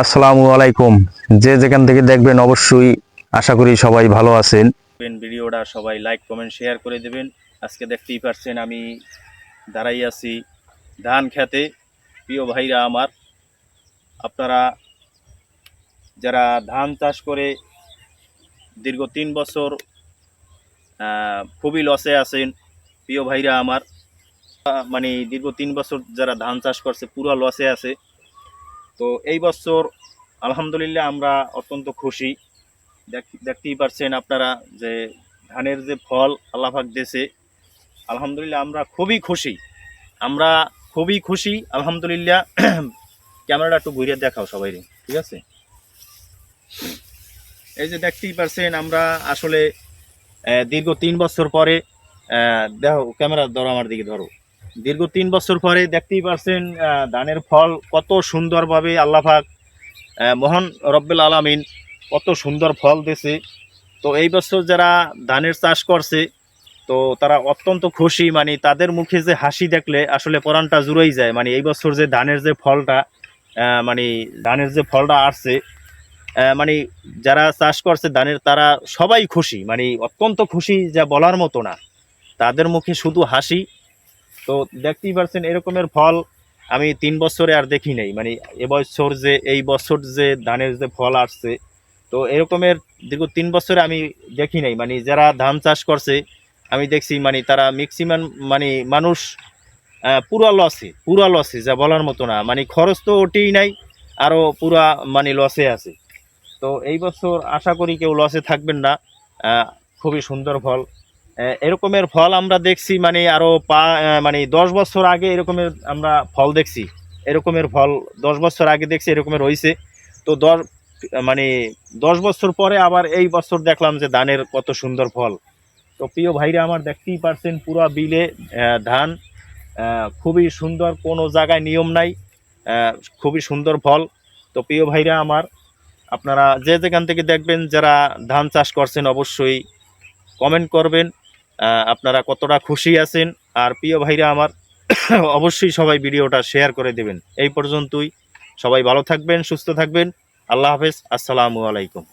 আসসালামু আলাইকুম। যে যেখান থেকে দেখবেন অবশ্যই আশা করি সবাই ভালো আছেন। ভিডিওটা সবাই লাইক কমেন্ট শেয়ার করে দেবেন। আজকে দেখতেই পাচ্ছেন আমি দাঁড়াই আছি ধান খেতে। প্রিয় ভাইরা আমার, আপনারা যারা ধান চাষ করে দীর্ঘ 3 বছর খুবই লসে আছেন, প্রিয় ভাইরা আমার, মানে দীর্ঘ 3 বছর যারা ধান চাষ করছে পুরো লসে আছে। তো এই বছর আলহামদুলিল্লাহ আমরা অত্যন্ত খুশি। দেখতেই পাচ্ছেন আপনারা যে ধানের যে ফল আল্লাহ পাক দিয়েছে, আলহামদুলিল্লাহ আমরা খুবই খুশি। আমরা খুবই খুশি আলহামদুলিল্লাহ। ক্যামেরাটা একটু ঘুরিয়ে দেখাও সবাই, ঠিক আছে? এই যে দেখতেই পাচ্ছেন আমরা আসলে দীর্ঘ 3 বছর পরে, দেখো ক্যামেরা ধরো, আমার দিকে ধরো, দীর্ঘ 3 বছর পরে দেখতেই পাচ্ছেন ধানের ফল কত সুন্দরভাবে আল্লাহ পাক মহান রব্বুল আলামিন কত সুন্দর ফল দিয়েছে। তো এই বছর যারা ধানের চাষ করছে তো তারা অত্যন্ত খুশি, মানে তাদের মুখে যে হাসি দেখলে আসলে পরাণটা জুড়েই যায়। মানে এই বছর যে ধানের যে ফলটা মানে ধানের যে ফলটা আসছে, মানে যারা চাষ করছে ধানের তারা সবাই খুশি, মানে অত্যন্ত খুশি যা বলার মতো না। তাদের মুখে শুধু হাসি। তো দেখতেই পাচ্ছেন এরকমের ফল আমি 3 বছরে আর দেখি নাই। মানে এবছর যে এই বছর যে ধানের যে ফল আসছে, তো এরকমের দীর্ঘ 3 বছরে আমি দেখি নাই। মানে যারা ধান চাষ করছে আমি দেখছি, মানে তারা ম্যাক্সিমাম মানে মানুষ পুরা লসে যা বলার মতো না। মানে খরচ তো ওঠেই নাই, আরও পুরা মানে লসে আছে। তো এই বছর আশা করি কেউ লসে থাকবেন না। খুবই সুন্দর ফল। এরকমের ফল আমরা দেখছি মানে আরও মানে 10 বছর আগে এরকমের আমরা ফল দেখছি। এরকমের ফল 10 বছর আগে দেখছি এরকমের হয়েছে। তো মানে 10 বছর পরে আবার এই বছর দেখলাম যে ধানের কত সুন্দর ফল। তো প্রিয় ভাইরা আমার, দেখতেই পারছেন পুরা বিলে ধান খুবই সুন্দর, কোনো জায়গায় নিয়ম নাই, খুবই সুন্দর ফল। তো প্রিয় ভাইরা আমার, আপনারা যে যেখান থেকে দেখবেন যারা ধান চাষ করছেন অবশ্যই কমেন্ট করবেন আপনারা কতটা খুশি আছেন। আর প্রিয় ভাইরা আমার, অবশ্যই সবাই ভিডিওটা শেয়ার করে দেবেন। এই পর্যন্তই, সবাই ভালো থাকবেন, সুস্থ থাকবেন। আল্লাহ হাফেজ, আসসালামু আলাইকুম।